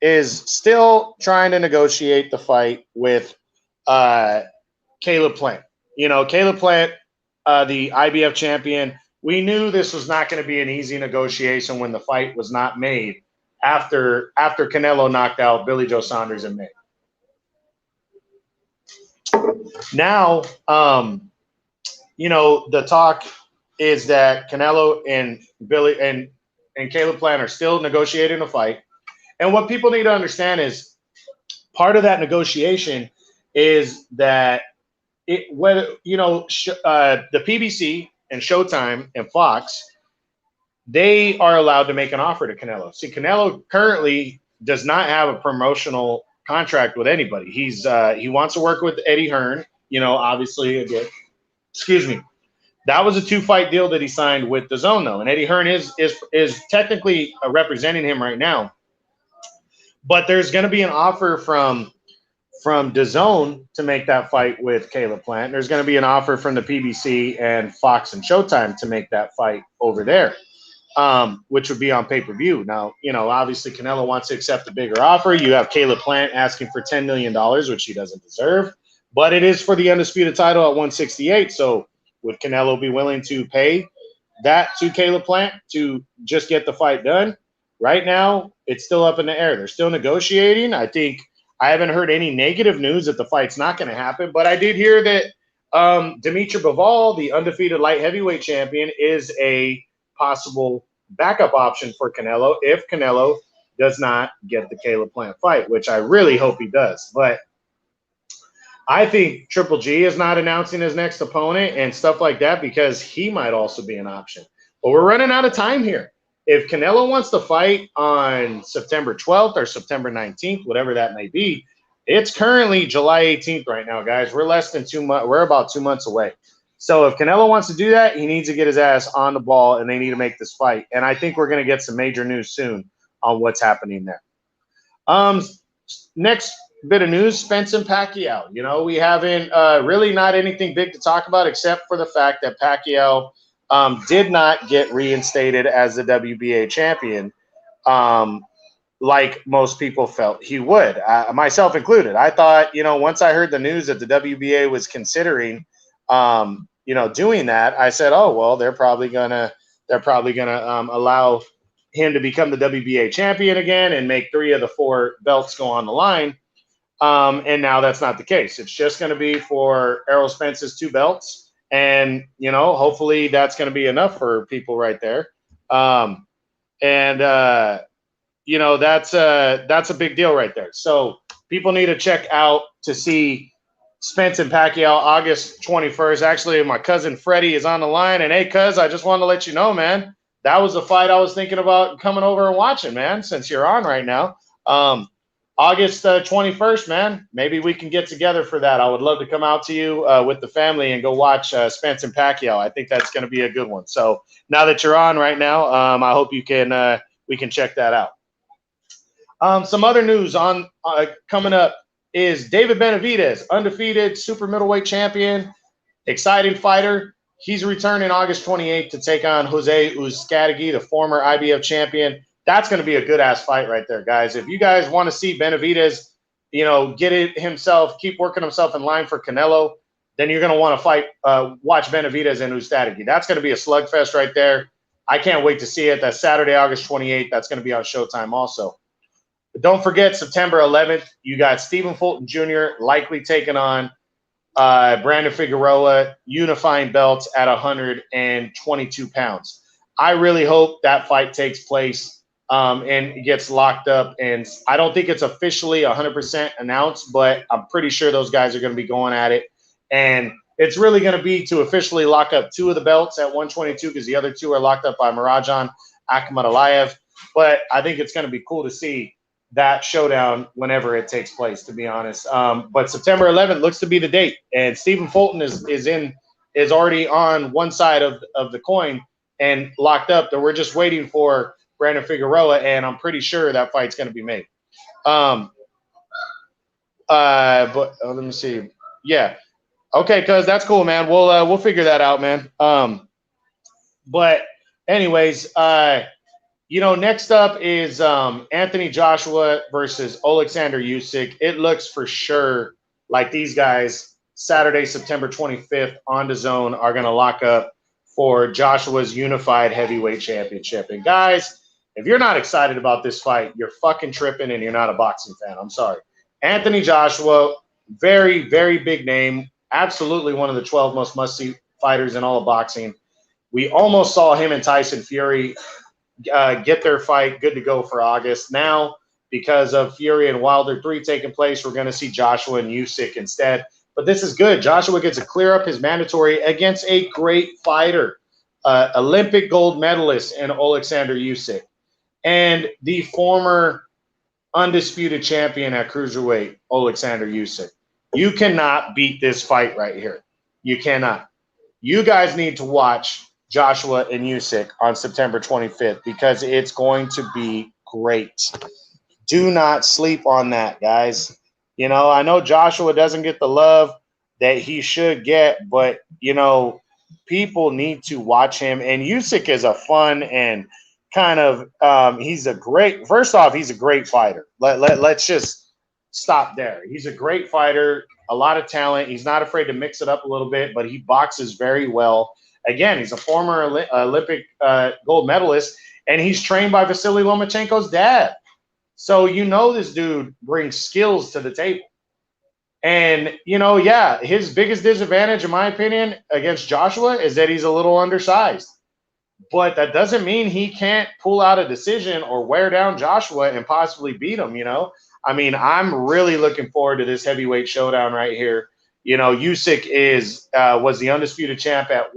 is still trying to negotiate the fight with Caleb Plant. Caleb Plant, the IBF champion, we knew this was not going to be an easy negotiation when the fight was not made after Canelo knocked out Billy Joe Saunders in May. Now, you know, the talk is that Canelo and Billy and Caleb Plant are still negotiating a fight. And what people need to understand is part of that negotiation is that whether you know the PBC and Showtime and Fox, they are allowed to make an offer to Canelo. See, Canelo currently does not have a promotional contract with anybody. He wants to work with Eddie Hearn. You know, obviously, again, excuse me. That was a 2-fight deal that he signed with DAZN, though, and Eddie Hearn is technically representing him right now. But there's going to be an offer from DAZN to make that fight with Caleb Plant. There's going to be an offer from the PBC and Fox and Showtime to make that fight over there, which would be on pay-per-view. Now, you know, obviously Canelo wants to accept a bigger offer. You have Caleb Plant asking for $10 million, which he doesn't deserve, but it is for the undisputed title at 168. So would Canelo be willing to pay that to Caleb Plant to just get the fight done? Right now, it's still up in the air. They're still negotiating. I haven't heard any negative news that the fight's not going to happen, but I did hear that Dimitri Bivol, the undefeated light heavyweight champion, is a possible backup option for Canelo if Canelo does not get the Caleb Plant fight, which I really hope he does. But I think Triple G is not announcing his next opponent and stuff like that because he might also be an option. But we're running out of time here. If Canelo wants to fight on September 12th or September 19th, whatever that may be, it's currently July 18th right now, guys. We're less than 2 months. We're about 2 months away. So if Canelo wants to do that, he needs to get his ass on the ball, and they need to make this fight. And I think we're going to get some major news soon on what's happening there. Next bit of news, Spence and Pacquiao. You know, we haven't really not anything big to talk about except for the fact that Pacquiao did not get reinstated as the WBA champion like most people felt he would, myself included. I thought, you know, once I heard the news that the WBA was considering you know, doing that, I said, oh, well, they're probably gonna allow him to become the WBA champion again and make 3 of the 4 belts go on the line. And now that's not the case. It's just going to be for Errol Spence's 2 belts. And, you know, hopefully that's going to be enough for people right there. You know, that's a big deal right there. So people need to check out to see Spence and Pacquiao August 21st. Actually, my cousin Freddie is on the line. And, hey, cuz, I just wanted to let you know, man, that was the fight I was thinking about coming over and watching, man, since you're on right now. August 21st, man, maybe we can get together for that. I would love to come out to you with the family and go watch Spence and Pacquiao. I think that's going to be a good one. So now that you're on right now, I hope you can we can check that out. Some other news on coming up is David Benavidez, undefeated super middleweight champion, exciting fighter. He's returning August 28th to take on Jose Uzcategui, the former IBF champion. That's going to be a good-ass fight right there, guys. If you guys want to see Benavidez, you know, get it himself, keep working himself in line for Canelo, then you're going to want to watch Benavidez and Uzcategui. That's going to be a slugfest right there. I can't wait to see it. That's Saturday, August 28th. That's going to be on Showtime also. But don't forget, September 11th, you got Stephen Fulton Jr. likely taking on Brandon Figueroa, unifying belts at 122 pounds. I really hope that fight takes place and gets locked up. And I don't think it's officially 100% announced, but I'm pretty sure those guys are going to be going at it. And it's really going to be to officially lock up 2 of the belts at 122 because the other 2 are locked up by Marajan Akhmadaliev. But I think it's going to be cool to see that showdown whenever it takes place, to be honest. But September 11th looks to be the date. And Stephen Fulton is already on one side of the coin and locked up. That we're just waiting for Brandon Figueroa, and I'm pretty sure that fight's going to be made. But let me see. Yeah. Okay, cuz that's cool, man. We'll figure that out, man. But anyways, you know, next up is Anthony Joshua versus Alexander Usyk. It looks for sure like these guys Saturday, September 25th on DAZN are going to lock up for Joshua's unified heavyweight championship. And guys, if you're not excited about this fight, you're fucking tripping and you're not a boxing fan. I'm sorry. Anthony Joshua Very, very big name. Absolutely one of the 12 most must-see fighters in all of boxing. We almost saw him and Tyson Fury get their fight good to go for August. Now, because of Fury and Wilder 3 taking place, we're going to see Joshua and Usyk instead. But this is good. Joshua gets to clear up his mandatory against a great fighter, Olympic gold medalist in Alexander Usyk, and the former undisputed champion at cruiserweight, Alexander Usyk. You cannot beat this fight right here. You cannot. You guys need to watch Joshua and Usyk on September 25th because it's going to be great. Do not sleep on that, guys. You know, I know Joshua doesn't get the love that he should get, but, you know, people need to watch him. And Usyk is a fun and kind of he's a great – first off, he's a great fighter. Let's just stop there. He's a great fighter, a lot of talent. He's not afraid to mix it up a little bit, but he boxes very well. Again, he's a former Olympic gold medalist, and he's trained by Vasily Lomachenko's dad. So you know this dude brings skills to the table. And, you know, yeah, his biggest disadvantage, in my opinion, against Joshua is that he's a little undersized. But that doesn't mean he can't pull out a decision or wear down Joshua and possibly beat him, you know. I mean, I'm really looking forward to this heavyweight showdown right here. You know, Usyk was the undisputed champ at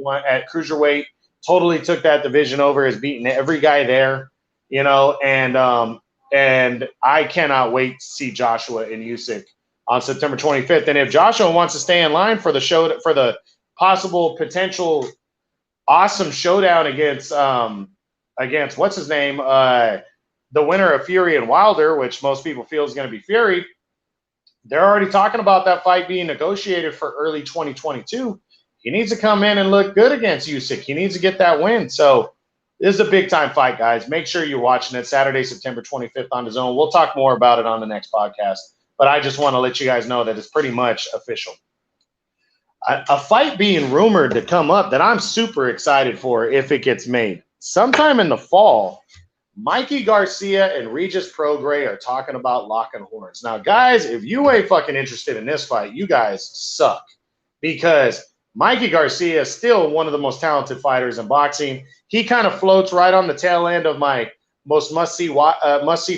cruiserweight. Totally took that division over, has beaten every guy there. You know, and I cannot wait to see Joshua and Usyk on September 25th. And if Joshua wants to stay in line for the show, for the possible potential awesome showdown against what's his name, the winner of Fury and Wilder, which most people feel is going to be Fury. They're already talking about that fight being negotiated for early 2022. He needs to come in and look good against Usyk. He needs to get that win. So this is a big-time fight, guys. Make sure you're watching it Saturday, September 25th on DAZN. We'll talk more about it on the next podcast. But I just want to let you guys know that it's pretty much official. A fight being rumored to come up that I'm super excited for if it gets made. Sometime in the fall, Mikey Garcia and Regis Prograis are talking about locking horns. Now, guys, if you ain't fucking interested in this fight, you guys suck. Because Mikey Garcia is still one of the most talented fighters in boxing. He kind of floats right on the tail end of my most must-see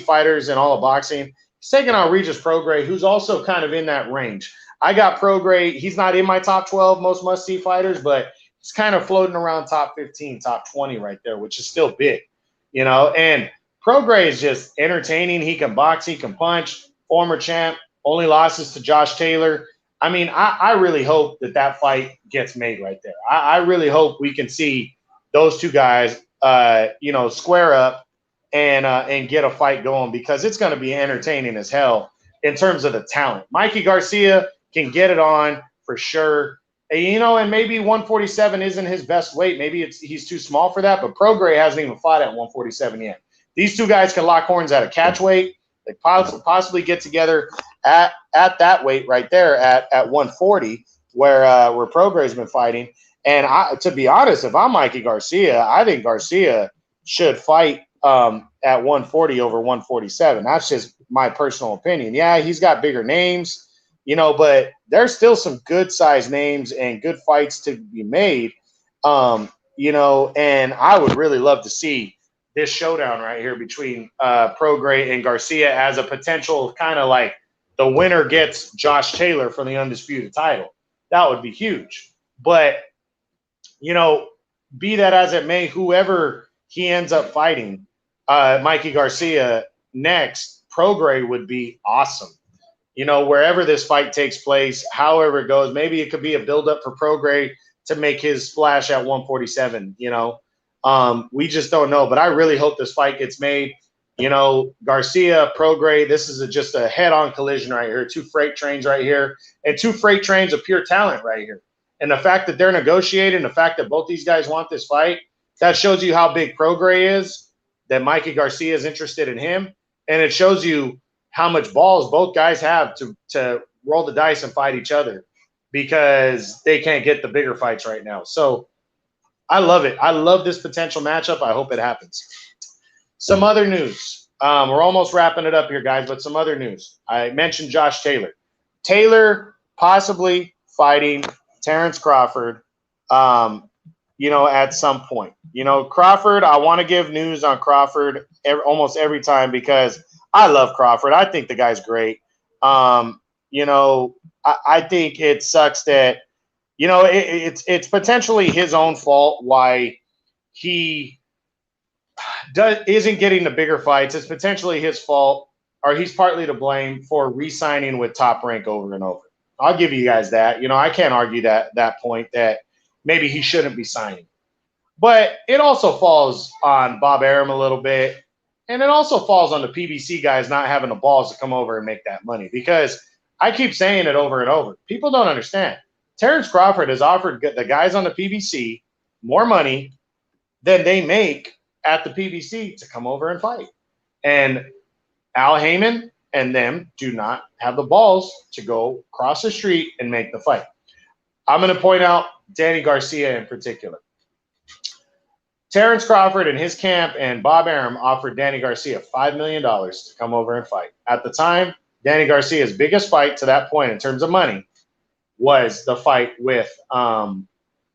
fighters in all of boxing. He's taking on Regis Prograis, who's also kind of in that range. I got Prograis. He's not in my top 12 most must-see fighters, but he's kind of floating around top 15, top 20 right there, which is still big. You know, and Prograis is just entertaining. He can box, he can punch, former champ, only losses to Josh Taylor. I mean, I really hope that fight gets made right there. I really hope we can see those two guys, you know, square up and get a fight going because it's going to be entertaining as hell in terms of the talent. Mikey Garcia can get it on for sure. You know, and maybe 147 isn't his best weight. Maybe he's too small for that, but Prograis hasn't even fought at 147 yet. These two guys can lock horns at a catch weight. They possibly get together at that weight right there at 140 where Prograis has been fighting. And to be honest, if I'm Mikey Garcia, I think Garcia should fight at 140 over 147. That's just my personal opinion. Yeah, he's got bigger names. You know, but there's still some good-sized names and good fights to be made, you know, and I would really love to see this showdown right here between Prograis and Garcia as a potential kind of like the winner gets Josh Taylor for the undisputed title. That would be huge. But, you know, be that as it may, whoever he ends up fighting, Mikey Garcia next, Prograis would be awesome. You know, wherever this fight takes place, however it goes, maybe it could be a buildup for Prograis to make his splash at 147, you know. We just don't know. But I really hope this fight gets made. You know, Garcia, Prograis, this is just a head-on collision right here. Two freight trains right here. And two freight trains of pure talent right here. And the fact that they're negotiating, the fact that both these guys want this fight, that shows you how big Prograis is, that Mikey Garcia is interested in him. And it shows you how much balls both guys have to roll the dice and fight each other because they can't get the bigger fights right now. So I love it. I love this potential matchup. I hope it happens. Some other news. We're almost wrapping it up here, guys, but some other news. I mentioned Josh Taylor. Taylor possibly fighting Terrence Crawford, at some point. Crawford, I want to give news on Crawford almost every time because I love Crawford. I think the guy's great. I think it sucks that, it's potentially his own fault why he isn't getting the bigger fights. It's potentially his fault, or he's partly to blame for re-signing with Top Rank over and over. I'll give you guys that. I can't argue that point that maybe he shouldn't be signing. But it also falls on Bob Arum a little bit, and it also falls on the PBC guys not having the balls to come over and make that money, because I keep saying it over and over. People don't understand. Terrence Crawford has offered the guys on the PBC more money than they make at the PBC to come over and fight. And Al Heyman and them do not have the balls to go across the street and make the fight. I'm going to point out Danny Garcia in particular. Terrence Crawford and his camp and Bob Arum offered Danny Garcia $5 million to come over and fight. At the time, Danny Garcia's biggest fight to that point in terms of money was the fight with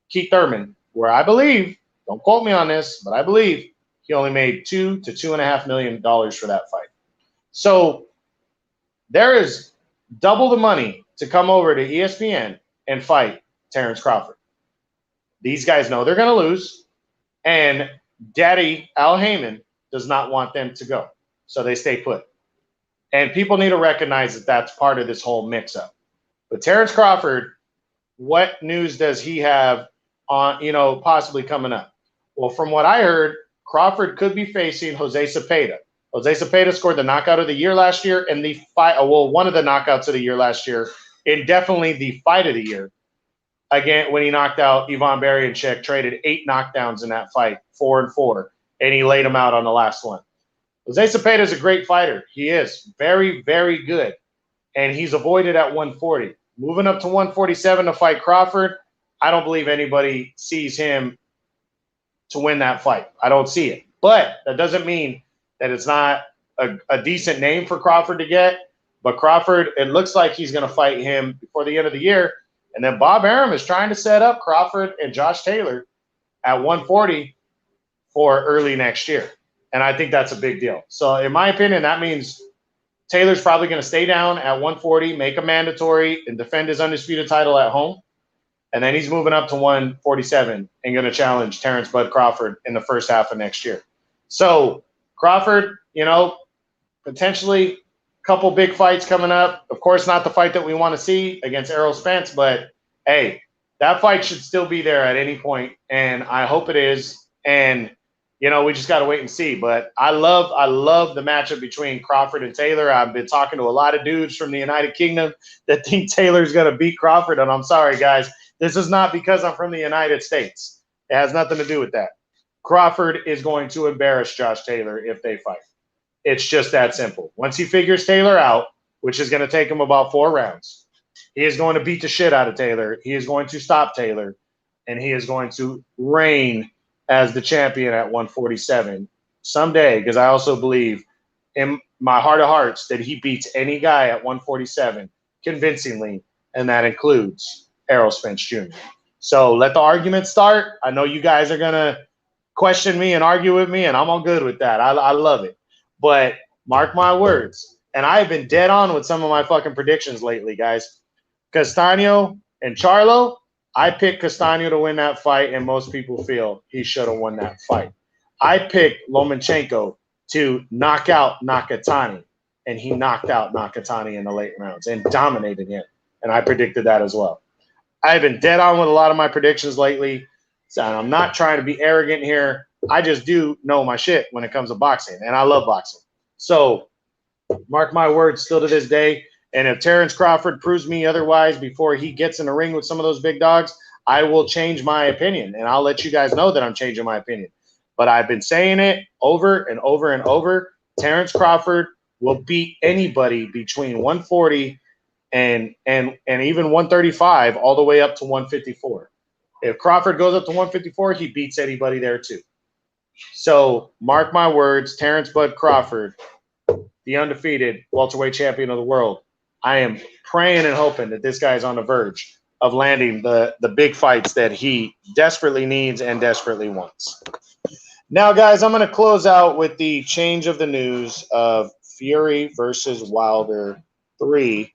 Keith Thurman, where I believe, don't quote me on this, but I believe he only made $2 to $2.5 million for that fight. So there is double the money to come over to ESPN and fight Terrence Crawford. These guys know they're going to lose, and Daddy Al Heyman does not want them to go, so they stay put. And people need to recognize that that's part of this whole mix-up. But Terrence Crawford, what news does he have on, possibly coming up? Well, from what I heard, Crawford could be facing Jose Cepeda. Jose Cepeda scored the knockout of the year last year, and one of the knockouts of the year last year, and definitely the fight of the year. Again, when he knocked out Ivan Barrios, traded 8 knockdowns in that fight, 4-4, and he laid him out on the last one. Jose Cepeda is a great fighter. He is very, very good, and he's avoided at 140. Moving up to 147 to fight Crawford, I don't believe anybody sees him to win that fight. I don't see it. But that doesn't mean that it's not a decent name for Crawford to get. But Crawford, it looks like he's going to fight him before the end of the year. And then Bob Arum is trying to set up Crawford and Josh Taylor at 140 for early next year. And I think that's a big deal. So in my opinion, that means Taylor's probably going to stay down at 140, make a mandatory, and defend his undisputed title at home. And then he's moving up to 147 and going to challenge Terrence Bud Crawford in the first half of next year. So Crawford, potentially a couple big fights coming up. Of course, not the fight that we want to see against Errol Spence, but hey, that fight should still be there at any point, and I hope it is. And we just got to wait and see. But I love the matchup between Crawford and Taylor. I've been talking to a lot of dudes from the United Kingdom that think Taylor's going to beat Crawford, and I'm sorry, guys. This is not because I'm from the United States. It has nothing to do with that. Crawford is going to embarrass Josh Taylor if they fight. It's just that simple. Once he figures Taylor out, which is going to take him about 4 rounds, he is going to beat the shit out of Taylor. He is going to stop Taylor, and he is going to reign as the champion at 147 someday, because I also believe in my heart of hearts that he beats any guy at 147 convincingly, and that includes Errol Spence Jr. So let the argument start. I know you guys are going to question me and argue with me, and I'm all good with that. I love it. But mark my words, and I've been dead on with some of my fucking predictions lately, guys. Castano and Charlo, I picked Castano to win that fight, and most people feel he should have won that fight. I picked Lomachenko to knock out Nakatani, and he knocked out Nakatani in the late rounds and dominated him, and I predicted that as well. I've been dead on with a lot of my predictions lately, so I'm not trying to be arrogant here. I just do know my shit when it comes to boxing, and I love boxing. So mark my words, still to this day, and if Terrence Crawford proves me otherwise before he gets in the ring with some of those big dogs, I will change my opinion, and I'll let you guys know that I'm changing my opinion. But I've been saying it over and over and over. Terrence Crawford will beat anybody between 140 and even 135 all the way up to 154. If Crawford goes up to 154, he beats anybody there too. So mark my words, Terrence Bud Crawford, the undefeated welterweight champion of the world, I am praying and hoping that this guy's on the verge of landing the big fights that he desperately needs and desperately wants. Now, guys, I'm going to close out with the change of the news of Fury versus Wilder 3.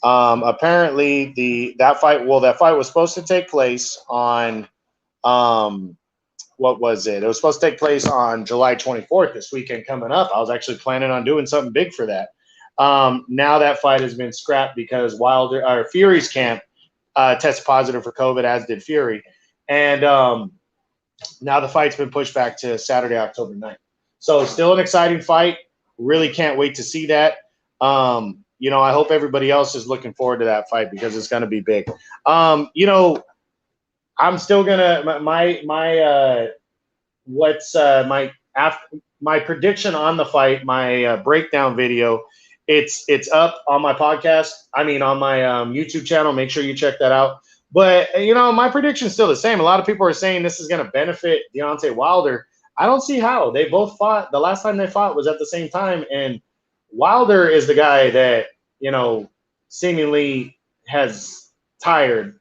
Apparently, that fight was supposed to take place on what was it? It was supposed to take place on July 24th, this weekend coming up. I was actually planning on doing something big for that. Now that fight has been scrapped because Fury's camp tested positive for COVID, as did Fury. And now the fight's been pushed back to Saturday, October 9th. So still an exciting fight. Really can't wait to see that. I hope everybody else is looking forward to that fight because it's going to be big. I'm still gonna my prediction on the fight, my breakdown video. It's up on my podcast. On my YouTube channel. Make sure you check that out. But my prediction's still the same. A lot of people are saying this is going to benefit Deontay Wilder. I don't see how. They both fought. The last time they fought was at the same time, and Wilder is the guy that seemingly has tired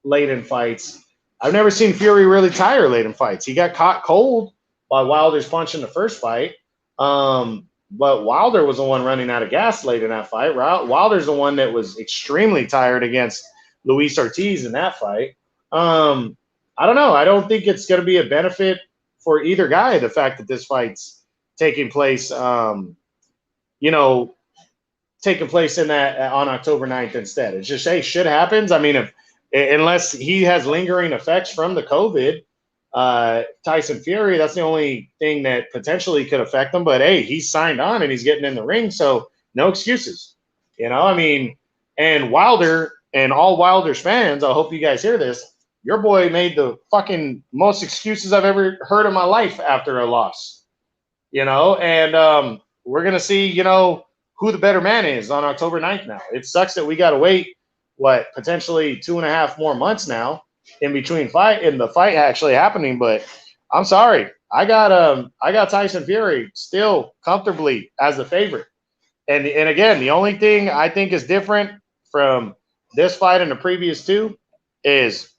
late in fights. I've never seen Fury really tire late in fights. He got caught cold by Wilder's punch in the first fight. But Wilder was the one running out of gas late in that fight. Wilder's the one that was extremely tired against Luis Ortiz in that fight. I don't know. I don't think it's going to be a benefit for either guy, the fact that this fight's taking place, taking place in that on October 9th instead. It's just, hey, shit happens. Unless he has lingering effects from the COVID, Tyson Fury, that's the only thing that potentially could affect him. But hey, he's signed on and he's getting in the ring, so no excuses. And Wilder and all Wilder's fans, I hope you guys hear this. Your boy made the fucking most excuses I've ever heard in my life after a loss. And we're gonna see, who the better man is on October 9th now. It sucks that we gotta wait potentially 2.5 more months now in between the fight actually happening. But I'm sorry, I got Tyson Fury still comfortably as the favorite. And again, the only thing I think is different from this fight and the previous two is,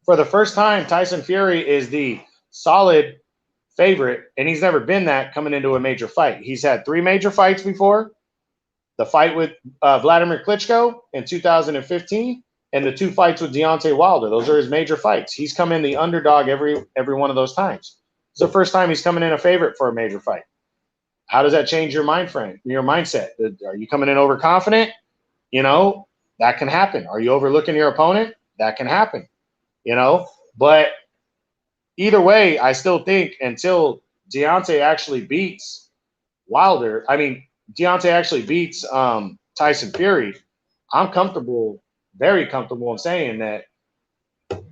for the first time, Tyson Fury is the solid favorite, and he's never been that coming into a major fight. He's had 3 major fights before. The fight with Vladimir Klitschko in 2015, and the 2 fights with Deontay Wilder. Those are his major fights. He's come in the underdog every one of those times. It's the first time he's coming in a favorite for a major fight. How does that change your mindset? Are you coming in overconfident? That can happen. Are you overlooking your opponent? That can happen. But either way, I still think until Deontay actually beats Wilder, Deontay actually beats Tyson Fury, I'm comfortable, very comfortable in saying that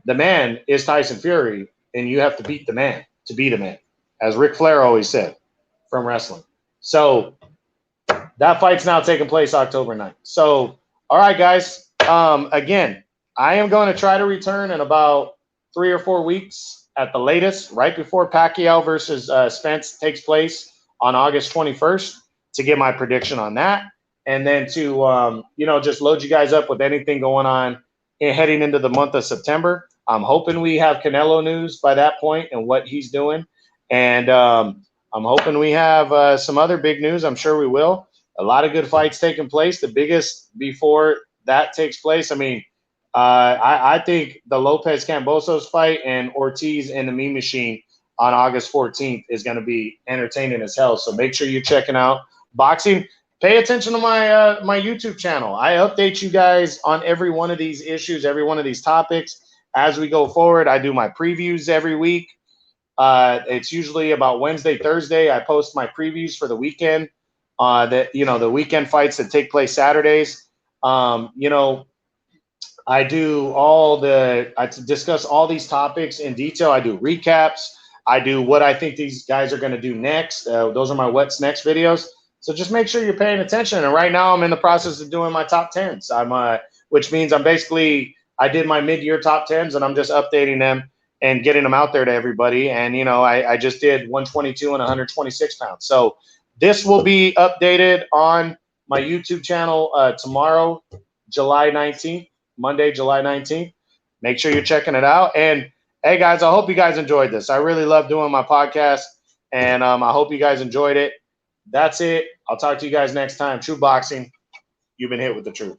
the man is Tyson Fury, and you have to beat the man to be the man, as Ric Flair always said from wrestling. So that fight's now taking place October 9th. So, all right, guys. Again, I am going to try to return in about 3 or 4 weeks at the latest, right before Pacquiao versus Spence takes place on August 21st, to get my prediction on that. And then to, just load you guys up with anything going on heading into the month of September. I'm hoping we have Canelo news by that point and what he's doing. And I'm hoping we have some other big news. I'm sure we will. A lot of good fights taking place. The biggest before that takes place, I think the Lopez Cambosos fight and Ortiz and the Mean Machine on August 14th is going to be entertaining as hell. So make sure you're checking out boxing. Pay attention to my YouTube channel. I update you guys on every one of these issues, every one of these topics as we go forward. I do my previews every week. It's usually about Wednesday, Thursday. I post my previews for the weekend. The weekend fights that take place Saturdays. I discuss all these topics in detail. I do recaps. I do what I think these guys are going to do next. Those are my what's next videos. So just make sure you're paying attention. And right now I'm in the process of doing my top 10s. Which means I did my mid-year top 10s and I'm just updating them and getting them out there to everybody. And, I just did 122 and 126 pounds. So this will be updated on my YouTube channel tomorrow, July 19th, Monday, July 19th. Make sure you're checking it out. And hey, guys, I hope you guys enjoyed this. I really love doing my podcast, and I hope you guys enjoyed it. That's it. I'll talk to you guys next time. True Boxing, you've been hit with the truth.